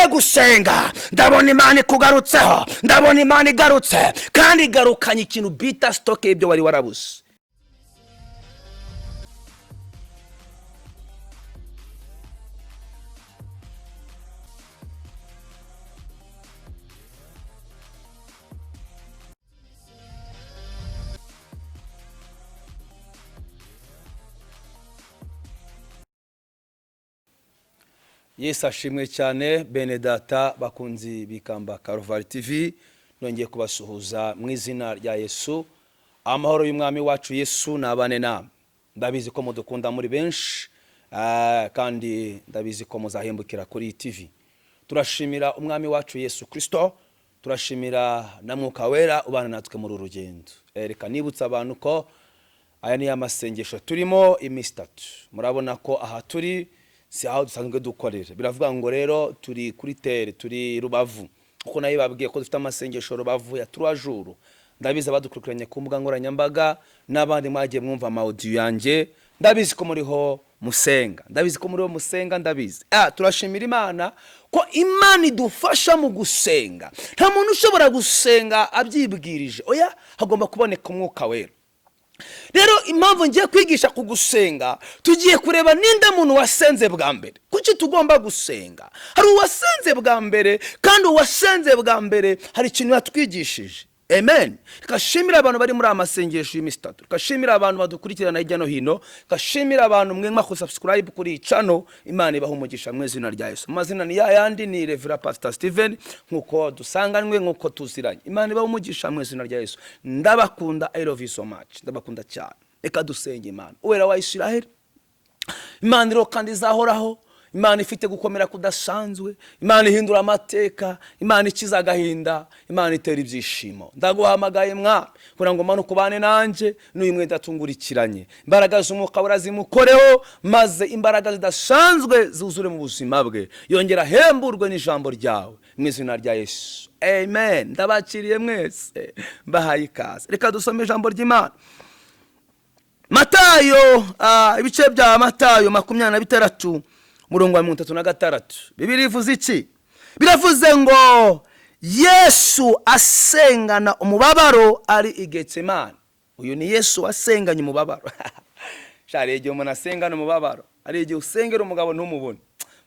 ugiye gusenga ndabona Imana ikugarutseho, ndabona Imana igarutse kandi igarukanye ikintu bita stock y'ibyo wari warabuze. Yesu ashimwe cyane. Bene data bakunzi bikamba Karuvali TV, nongeye kubasuhuza mu izina rya Yesu. Amahoro y'umwami wacu Yesu nabane namwe. Ndabizi ko mudukunda muri benshi, kandi ndabizi ko muzahembukira kuri TV. Turashimira umwami wacu Yesu Kristo, turashimira na Mwuka Wera ubana natwe muri urugendo. Reka nibutsa abantu ko aya ni amasengesho turimo iminsi 3. Murabona ko aha turi si aho dusanzwe dukorera. Biravuga ngo rero turi kuri tere, turi Rubavu. Uko nayo babwiye ko dufite amasengesho Rubavu ya 3 jours. Ndabizi abadukurikiranye ku mbuga nkoranyambaga n'abandi mwagiye mwumva audio yanjye. Ndabizi ko muriho musenga. Ndabizi ko muriho musenga, ndabizi. Turashimira Imana ko Imana idufasha mu gusenga. Nta muntu ushobora gusenga abyibwirije. Oya, hagomba kuboneka Umwuka Wera. Rero impamvu ngiye kwigisha kugusenga, tugiye kureba ninde muntu wasenze bwa mbere. Kuki tugomba gusenga? Hari uwasenze bwa mbere, kandi uwasenze bwa mbere hari ikintu yatwigishije. Amen. Kashimira abantu bari muri amasengesho y'imisi 3. Kashimira abantu badukurikirana hirya no hino. Kashimira abantu mwe mwa subscribe kuri channel. Imana ibaha umugisha mu izina rya Yesu. Amazina ni yandi ni Reverend Pastor Steven, nkuko dusanganwe, nkuko tuziranye. Imana ibaha umugisha mu izina rya Yesu. Ndabakunda, I love you so much. Ndabakunda cyane. Reka dusenge Imana. Uwera wa Isiraheli. Imana iro kandi zahoraho. Imana ifite gukomera kudasanzwe, Imana ihindura amateka, Imana ikiza agahinda, Imana itera ibyishimo. Ndaguhamagaye mwa kugira ngo Mana ukubane nanje n'uyu mwenda atungurikiranye. Imbaraga z'Umwuka Wera zimukoreho, maze imbaraga zidasanzwe zuzure mu buzima bwe. Yongera hemburwe n'ijambo ryawe mu izina rya Yesu. Amen. Ndabakiriye mwese, mbahaye ikaze. Reka dusome ijambo ry'Imana. Matayo, ibice bya Matayo 26 murongo wa 36. Bibiri ivuze iki? Biravuze ngo Yesu asengana umubabaro ari i Getsemani. Uyu ni Yesu asenganye umubabaro. Shari igihe umuntu asengana umubabaro, ari igihe usengera umugabo ntumubone,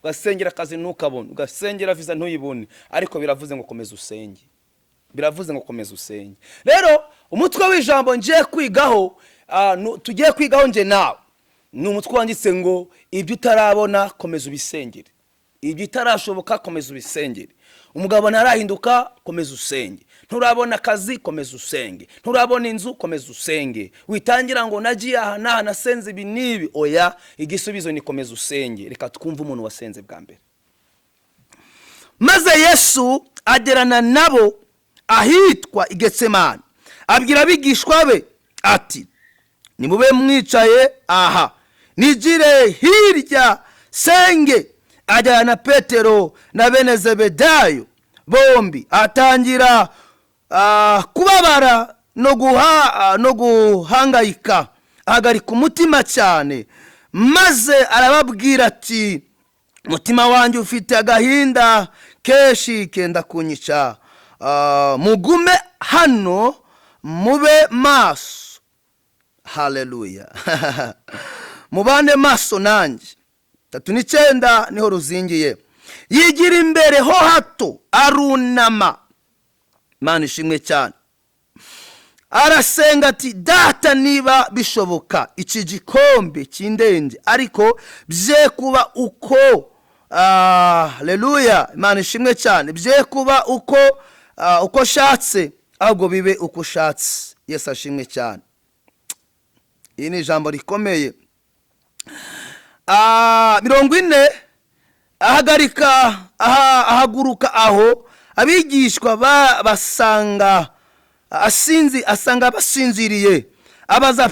ugasengera akazi ntukabone, ugasengera visa ntuyibone, ariko biravuze ngo komeza usenge. Biravuze ngo komeza usenge. Rero umutwe w'ijambo ngiye kwigaho, tugiye kwigaho nje nawe, ni umutwe wanditse ngo ibyo utarabona komeza ubisengere. Ibyo itarashoboka komeza ubisengere. Umugabo narahinduka komeza usenge. Nturabona akazi komeza usenge. Nturabona inzu komeza usenge. Witangira ngo nagiye aha naha nasenze ibi nibi. Oya, igisubizo ni komeza usenge. Reka twumve umuntu wasenze bwa mbere. Maze Yesu agerana nabo ahitwa i Getsemani. Abwira abigishwa be ati, nimube mwicaye aha, nigire hirya senge. Ajyana na Petero na bene Zebedayo bombi, atangira kubabara no guhangayika, ahagarika umutima cyane, maze arababwira ati, mutima wanjye ufite agahinda kenshi kenda kunyica, mugume hano mube maso. Haleluya. Mubane maso nanjye. 39 niho ruzingiye. Yigira imbere ho hato arunama. Imana ishimwe cyane. Arasenga ati, data niba bishoboka iki gikombe cy'indenge, ariko bye kuba uko. Haleluya. Imana ishimwe cyane. Bye kuba uko shatse, ahubwo bibe uko shatse. Yesu ashimwe cyane. Iyi ni ijambo rikomeye. 40 ahaguruka aho abigishwa asanga basinziriye. Abaza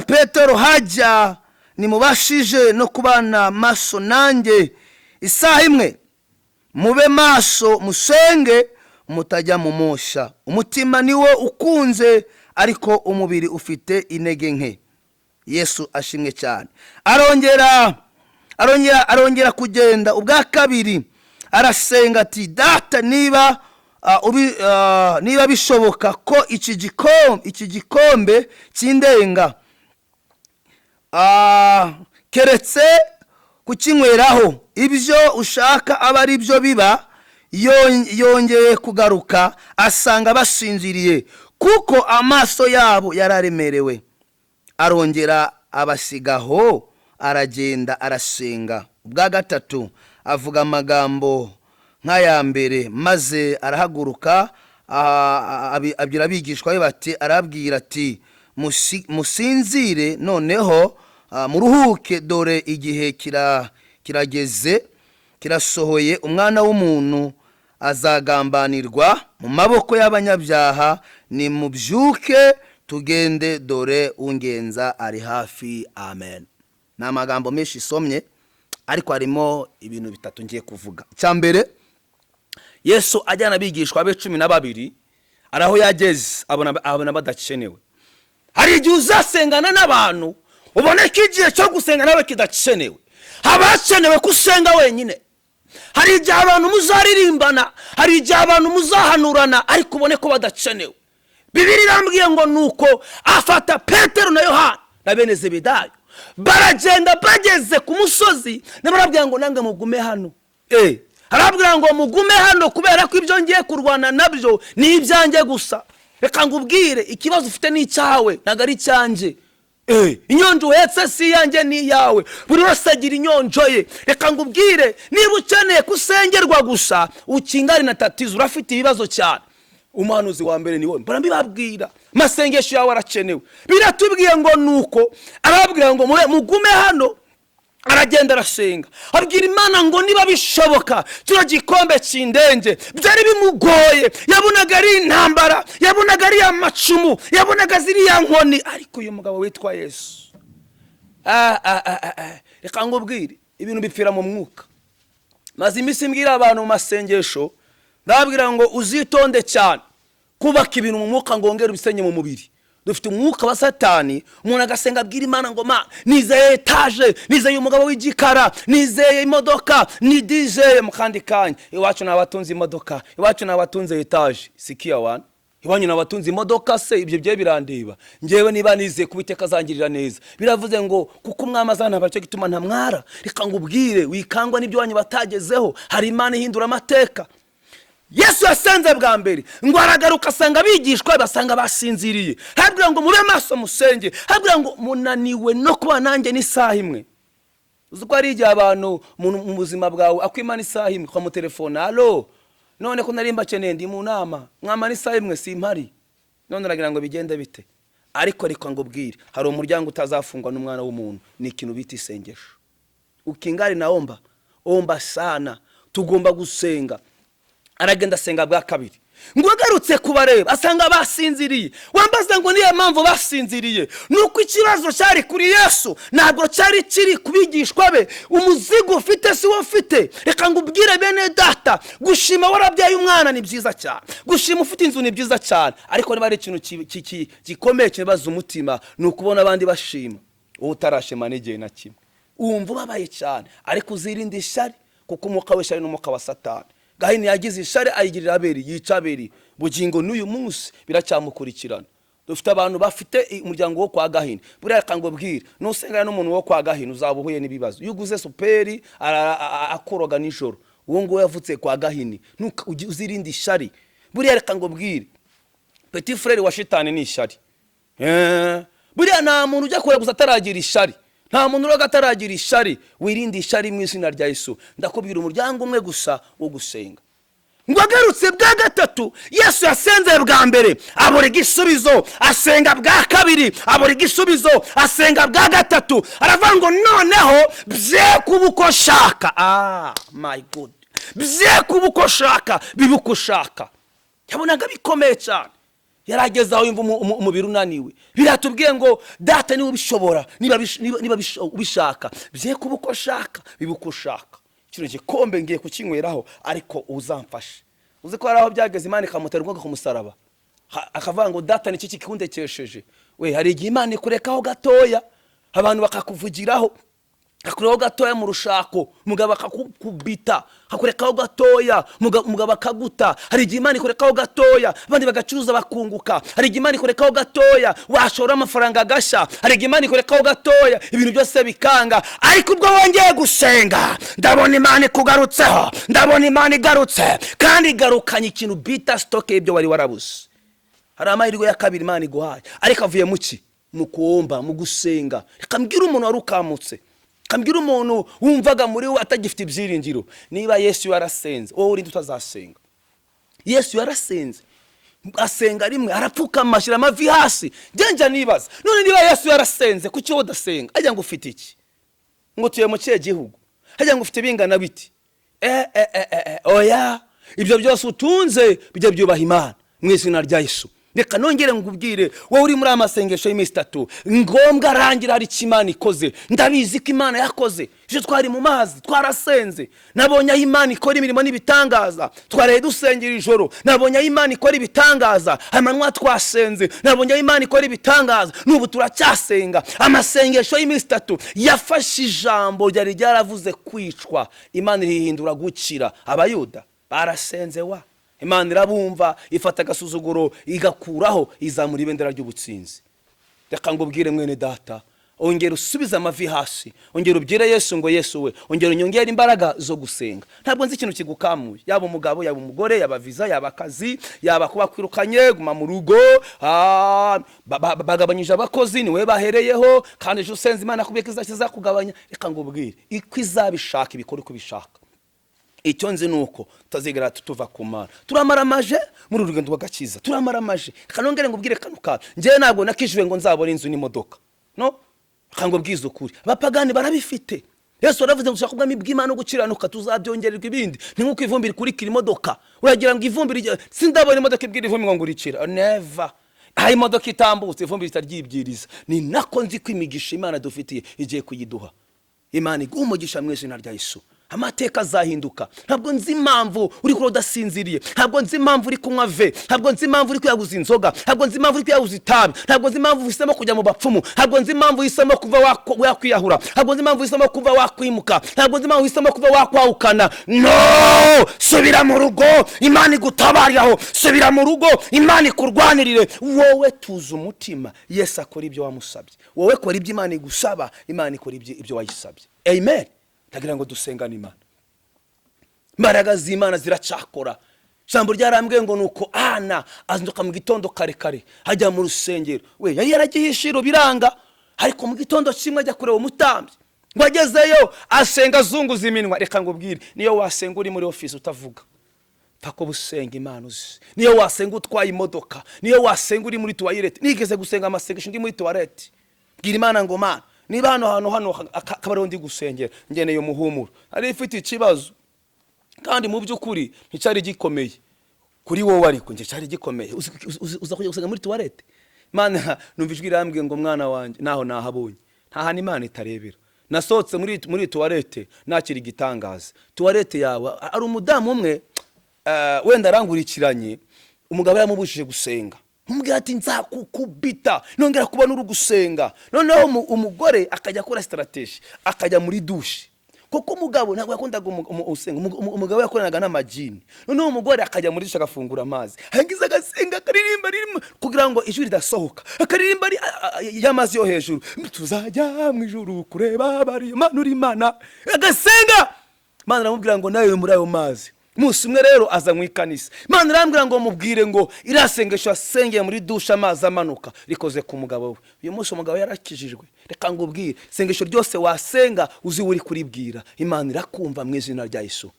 Petero hajya nimubashije no kubana maso nanjye isaha imwe? Mube maso musenge mutajya mu mosha. Umutima niwo ukunze, ariko umubiri ufite intege nke. Yesu ashimwe cyane. Arongera arongera kugenda ubwa kabiri arasenga ati data niba bishoboka ko iki gikombe cy'indenga keretse kukinyweraho ibyo ushaka aba ari byo biba. Yongeye kugaruka asanga basinziriye kuko amaso yabo yararemerewe. Arongera abasigaho aragenda arasenga ubwa gatatu avuga amagambo nk'aya mbere, maze arahaguruka abwira abigishwa be bati, arabwira ati musinzire noneho muruhuke, dore igihe kirageze kirasohoye, umwana w'umuntu azagambanirwa mu maboko y'abanyabyaha. Nimubyuke tugende, dore ungenza ari hafi. Amen. Ni amagambo menshi isomye ariko harimo ibintu bitatu ngiye kuvuga. Icya mbere, Yesu ajyana abigishwa be 12 araho yageze abona badakenewe. Hari igihe uzasengana n'abantu ubone ko igihe cyo gusenga nawe kidakenewe. Habakenewe kusenga wenyine. Hari igihe abantu muzaririmbana, hari igihe abantu muzahanurana ariko ubone ko badakenewe. Bibiliya irambwiye ngo nuko afata Petero na Yohana na bene Zebedayo baragenda bageze ku musozi, nabarabwira ngo nange mugume hano. Arabwira ngo mugume hano kubera ko ibyo ngiye kurwana nabyo ni ibyanjye gusa. Reka ngubwire, ikibazo ufite ni icyawe ntago ari cyanjye. Inyonjo uhetse si yanjye ni yawe, buri wese agira inyonjo ye. Reka ngubwire, niba ukeneye kusengerwa gusa ukingari na tatizo urafite ibibazo cyane, umuhanuzi wa mbere ni wowe. Barambibabwira amasengesho yawe arakenewe. Biratubwiye ngo nuko arabwira ngo mugume hano. Aragenda arasenga abwira Imana ngo niba bishoboka kino gikombe cy'indenge. Byari bimugoye, yabonaga ari intambara, yabonaga ari amacumu, yabonaga ziri ya nkoni, ariko uyu mugabo witwa Yesu reka ngubwire, ibintu bipfira mu mwuka. Maze iminsi mbwira abantu mu masengesho, ndababwira ngo uzitonde cyane kubaka ibintu mu mwuka ngo wongere ubisenye mu mubiri. Dufite umwuka wa Satani, umuntu agasenga abwira Imana ngo nizeye etaje, nizeye umugabo w'igikara, nizeye imodoka, nidizeye mu kandi kanya. Iwacu n'abatunze imodoka, iwacu n'abatunze etaje. Sikia wana, iwanyu n'abatunze imodoka se, ibyo bye birandeba. Ngewe niba nizeye kubiteka azangirira neza. Biravuze ngo kuko umwami azana bace gituma ntamwara. Reka ngubwire, wikangwa n'ibyo wanyu batagezeho. Hari Imana ihindura amateka. Yesu yasenze bwa mbere ngo aragaruka asanga abigishwa basanga basinziriye. Habwira ngo mube maso musenge, habwira ngo munaniwe no kuba nanjye n'isaha imwe. Uzuko ari igihe abantu mu buzima bwawe akwimana isaha imwe kwa mu telefone, allo none ko narimba ceneye ndi mu nama, mwamana isaha imwe simpari, none aragira ngo bigende bite. Ariko reka ngubwire, hari umuryango utazafungwa n'umwana w'umuntu, ni ikintu bita isengesho. Ukingari naomba sana, tugomba gusenga. Aragenda asenga bwa kabiri ngo agarutse kubareba asanga basinziriye. Wambaza ngo niyo mpamvu basinziriye, nuko ikibazo cyari kuri Yesu ntabwo cyari kiri kubigishwa be. Umuzigo ufite si wo ufite. Reka ngubwire bene data, gushima warabyaye umwana ni byiza cyane, gushima ufite inzu ni byiza cyane, ariko niba ari ikintu gikomeye kibaza umutima ni ukubona abandi bashima wowe utarashima n'igihe na kimwe. Wumva ubabaye cyane, ariko uzirinde ishyari kuko umwuka w'ishyari n'umwuka wa Satani. Gahini yagize ishari ayigirira aberi, yica aberi. Bugingo n'uyu munsi biracyamukurikirana. Dufite abantu bafite umuryango wo kwa Gahini. Buriya kangubwira, nusengana n'umuntu wo kwa Gahini uzabuhuye n'ibibazo. Yuguze superi akoroga nijoro, uwo ngo yavutse kwa Gahini. Uzirinde ishari. Buriya kangubwira, petit frère wa shitani ni ishari. Buriya nta muntu ujya kure gusa ataragira ishari. Nta muntu uroga ataragira ishari. Wirinde ishari mu izina rya Yesu. Ndakubwira umuryango umwe gusa wo gusenga. Ngo agarutse bwa gatatu, Yesu yasenze bwa mbere abura igisubizo, asenga bwa kabiri abura igisubizo, asenga bwa gatatu. Aravuga ngo noneho bye kubuko shaka. My God, bye kubuko shaka bibuko shaka. Yabonaga bikomeye cyane. Yarageze aho yumva umubiri unaniwe. Biratubwiye ngo data niwe ubishobora, niba ubishaka bye kubuko shaka bibuko shaka. Kino gikombe ngiye kukinyweraho ariko uzamfashe. Uzi ko araho byageze Imana ikamutera ubwo ku musaraba, akavuga ngo data ni iki kikundekesheje. We hari igihe Imana ikurekaho gatoya abantu bakakuvugiraho, akurekaho gatoya mu rushako, mugabo akakubita, akurekaho gatoya, mugabo akaguta. Hari igihe Imana ikurekaho gatoya, abandi bagacuruza bakunguka. Hari igihe Imana ikurekaho gatoya, washora amafaranga agashya. Hari igihe Imana ikurekaho gatoya, ibintu byose bikanga. Ariko ubwo wongeye gusenga, ndabona Imana ikugarutseho, ndabona Imana igarutse, kandi igarukanye ikintu bita stock y'ibyo wari warabuze. Hari amahirwe ya kabiri Imana iguhaye, ariko avuye mu ki? Mu kuomba, mu gusenga. Reka mbwira umuntu wari ukamutse, kambwira umuntu wumvaga muri we atagifite ibyiringiro, niba Yesu yarasenze, wowe uri utazasenga. Yesu yarasenze, asenga rimwe arapfukama ashyira amavi hasi. Ngenja nibaza, none niba Yesu yarasenze, kuki wowe udasenga? Ajya ngo ufite iki? Ngo tuye mu kihe gihugu? Ajya ngo ufite bingana biti? Oya, ibyo byose utunze bijya byubaha Imana mu izina rya Yesu. Reka nongere ngubwire, wowe uri muri amasengesho y'iminsi 3, ngombwa arangira hari Imana ikoze. Ndabizi ko Imana yakoze. Je twari mu mazi, twarasenze, nabonye aho Imana ikora imirimo n'ibitangaza. Twareye dusengera ijoro, nabonye aho Imana ikora ibitangaza. Amanywa twasenze, nabonye aho Imana ikora ibitangaza. N'ubu turacyasenga. Amasengesho y'iminsi 3 yafashe ijambo ryari ryaravuze kwicwa, Imana irihindura gukira. Abayuda barasenze wa, Imana irabumva, ifata agasuzuguro igakuraho, izamura ibendera ry'ubutsinzi. Reka ngubwire mwene data, ongera usubiza amavi hasi, ongera ubwire Yesu ngo Yesu we, ongera unyongere imbaraga zo gusenga. Ntabwo nzi ikintu kigukamuye, yaba umugabo, yaba umugore, yaba viza, yaba akazi, yaba kuba kwirukanye, guma mu rugo, bagabanyije abakozi, niwe bahereyeho, kandi ejo usenze Imana kubye ko izakugabanya. Reka ngubwire, iko izabishaka ibikora uko bishaka. Icyo nzi nuko tazigera tuva ku Mana. Turamaramaje muri urugendo rw'agakiza, turamaramaje. Kanongere ngubwire kanuka, ngiye ntabwo nakijwe ngo nzabona inzu n'imodoka, no? Kango bwiza ukuri, abapagani barabifite. Yesu aravuze ngo ushaka ubwami bw'Imana no gukiranuka tuzabyongererwa ibindi. Ni nkuko ivumbi rikurikira imodoka, uragira ngo ivumbi sindabona imodoka ibwira ivumbi ngo ngurikira, never. Aho imodoka itambutse ivumbi ritaryibwiriza. Ni nako nzi ko imigisha Imana dufitiye igiye kuyiduha. Imana iguha umugisha mu izina rya Yesu. Amateka azahinduka. Ntabwo nzi impamvu uri kuro udasinziriye, ntabwo nzi impamvu uri kunywa ve, ntabwo nzi impamvu uri kuyaguza inzoga, ntabwo nzi impamvu uri kuyaguza itabi, ntabwo nzi impamvu uhisemo kujya mu bapfumu, ntabwo nzi impamvu uhisemo kuva wakwiyahura, ntabwo nzi impamvu uhisemo kuva wakwimuka, ntabwo nzi impamvu uhisemo kuva wakwahukana. No, subira mu rugo, Imana igutabariraho. Subira mu rugo, Imana ikurwanirire. Wowe tuza umutima, Yesu akora ibyo wamusabye. Wowe kora ibyo Imana igusaba, Imana ikora ibyo wayisabye. Amen. Tagira ngo dusengane Imana. Mbaraga z'Imana ziracakora. Jambo ryarambwiye ngo nuko Ana azinduka mu gitondo kare kare hajya mu rusengero. We yari yaragihishiro biranga, ariko mu gitondo kimwe ajya kureba umutambyi. Ngo agezeyo asenga zunguza iminwa. Reka ngubwire, niyo wasenga uri muri office utavuga, pako busenga Imana uzi. Niyo wasenga utwaye imodoka, niyo wasenga uri muri toilette. Nigeze gusenga amasengesho ndi muri toilette. Bwira Imana ngo Mana, niba hano akabaro ndi gusengera ngeneye umuhumuro, ari ifite ikibazo kandi mu by'ukuri nticyari gikomeye kuri wowe, ariko nje cyari gikomeye. Uza kujya gusenga muri toilette. Mana numva ijwi rambwiye ngo mwana wanje naho nahabonye, ntahana Imana itarebera. Nasohotse muri toilette nakiri gitangaza. Toilette yawe ari umudamu umwe wenda arangurikiranye, umugabo yamubujije gusenga. Umugabo ati nzakukubita nongera kubona uri gusenga. Noneho umugore akajya akora strategy, akajya muri douche, kuko umugabo ntabwo yakundaga usenga. Umugabo yakoranaga n'amajini. Noneho umugore akajya muri douche agafungura amazi, hangiza agasenga akaririmba kugira ngo ijwi ridasohoka, akaririmba y'amazi yo hejuru, tuzajya mu ijuru kureba bari Imana uri Imana, agasenga. Imana aramubwira ngo nawe muri ayo mazi. Musi umwe rero aza mu ikanisa, Imana irambwira ngo mubwire ngo irasengesho asengeye muri dusha amazi amanuka rikoze ku mugabo we. Uyu munsi umugabo yarakijijwe. Reka ngubwire, sengesho ryose wasenga uzi uri kuribwira, Imana irakumva mu izina rya Yesu.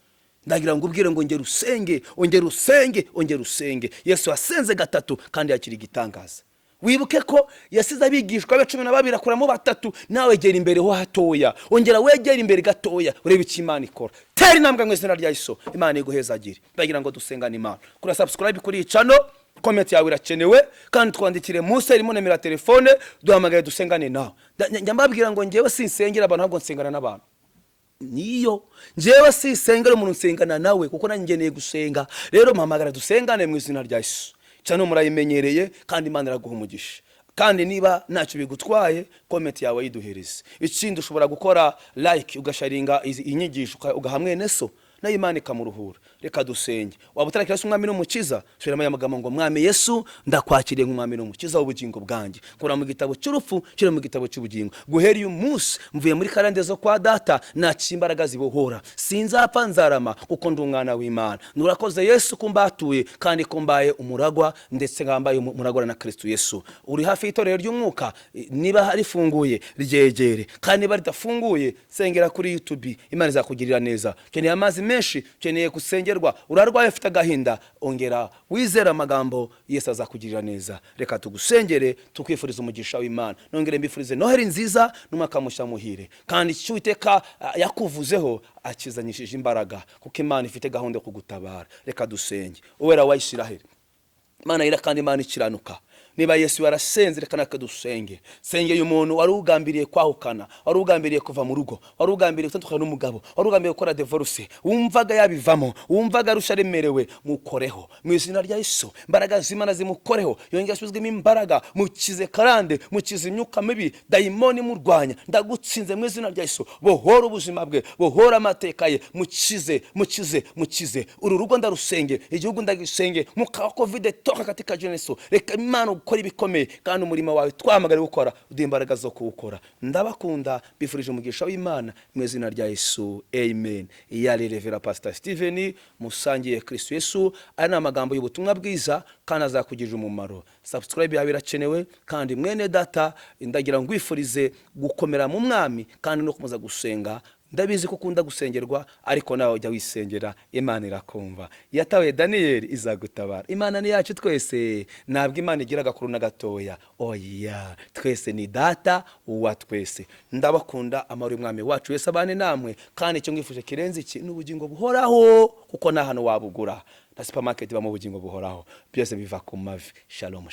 Ndagira ngo ubwire ngo ongera usenge, ongera usenge, ongera usenge. Yesu asenze gatatu kandi yakiri gitangaza. Wibuke ko yasize abigishwa be 12 akuramo 3, nawe gera imbere ho hatoya, ongera wegera imbere gatoya, urebe iki Imana ikora. Teri nambwa mu izina rya Yesu, Imana iguhezagire. Ndagira ngo dusengane Imana. Kuri subscribe kuri channel, comment yawe irakenewe, kandi twandikire munsi irimo nimero telefone, duhamagaye dusengane nawe. Njya mbabwira ngo ngewe sinsengera abantu, ahubwo nsengana n'abantu. Niyo ngewe sinsengera umuntu, nsengana nawe kuko nanjye gusenga. Rero mpamagara dusengane mu izina rya Yesu. Cyane murayimenyereye kandi Imana iraguha umugisha. kandi niba ntacyo bigutwaye comment yawe yiduhereze. Ikindi ushobora gukora like ugasharinga inyigisho ugahamwe neso na Imana ikamuruhura. Reka dusenge. Waba utarakira umwami n'umukiza, shiramo ya magambo ngo mwami Yesu ndakwakiriye nk'umwami n'umukiza w'ubugingo bwanjye. Kora mu gitabo cy'urupfu, shira mu gitabo cy'ubugingo. Guhera uyu munsi mvuye muri karande zo kwa data, naci imbaraga zibohora. Sinzapfa nzarama kuko ndi umwana w'Imana. Nurakoze Yesu kumbatuye kandi kumbaye umuragwa, ndetse ngambaye umuragwa na Kristo Yesu. Uri hafi y'itorero ry'umwuka, niba harifunguye ryegere, kandi niba ridafunguye sengera kuri YouTube. Imana izakugirira neza. Keneye amazi menshi, keneye kusengerwa. Urarwaye ufite agahinda, ongera wizera amagambo, Yesu azakugirira neza. Reka tugusengere, tukwifuriza umugisha w'Imana. Nongere mbifurize Noheli nziza n'umwaka mushya muhire, kandi icyo Uwiteka yakuvuzeho akizanyishije imbaraga, kuko Imana ifite gahunda yo kugutabara. Reka dusenge. Uwera wa Isiraheli, Imana yira kandi Imana ikiranuka, niba Yesu yarasenze reka nakadusenge. Sengeye umuntu wari ugambiriye kwahukana, wari ugambiriye kuva mu rugo, wari ugambiriye gutandukana n'umugabo, wari ugambiriye gukora divorce, wumvaga yabivamo, wumvaga rusharemerewe, mukoreho mu izina rya Yesu. Imbaraga z'Imana zimukoreho, yongera asubizwemo imbaraga, mukize karande, mukize imyuka mibi, dayimoni murwanya, ndagutsinze mu izina rya Yesu. Bohora ubuzima bwe, bohora amateka ye, mukize. Uru rugo ndarusenge, igihugu ndagisenge, muka covid toka katika Yesu. Reka Imana ukora ibikomeye, kandi umurimo wawe twamagara gukora uduha imbaraga zo kuwukora. Ndabakunda, bifurije umugisha w'Imana mu izina rya Yesu, amen. Yari Revera Pastor Steven musangiye Kristo Yesu, ari amagambo y'ubutumwa bwiza kandi azakugirira umumaro. Subscribe yawe irakenewe, kandi mwene data ndagira ngwifurize gukomera mu mwami kandi no kumaza gusenga. Ndabizi ko ukunda gusengerwa, ariko nawe ujya wisengera, Imana irakumva. Yatawe Daniel izagutabara. Imana ni yacu twese, ntabwo Imana igira agakuru na gatoya. Oya, twese ni data wa twese. Ndabakunda, amahoro y'umwami wacu Yesu abane namwe, kandi icyo mwifuje kirenze iki n'ubugingo buhoraho, kuko nta hano wabugura. Na supermarket bamo ubugingo buhoraho, byose biva ku mavi. Shalom.